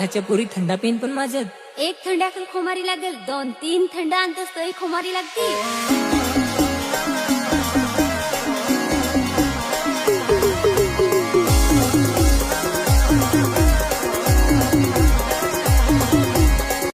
आताच्या पोरी थंडा पेन पण माझ्यात. एक थंड खोमारी लागेल, 2-3 थंड आणतोस तरी खोमारी लागते.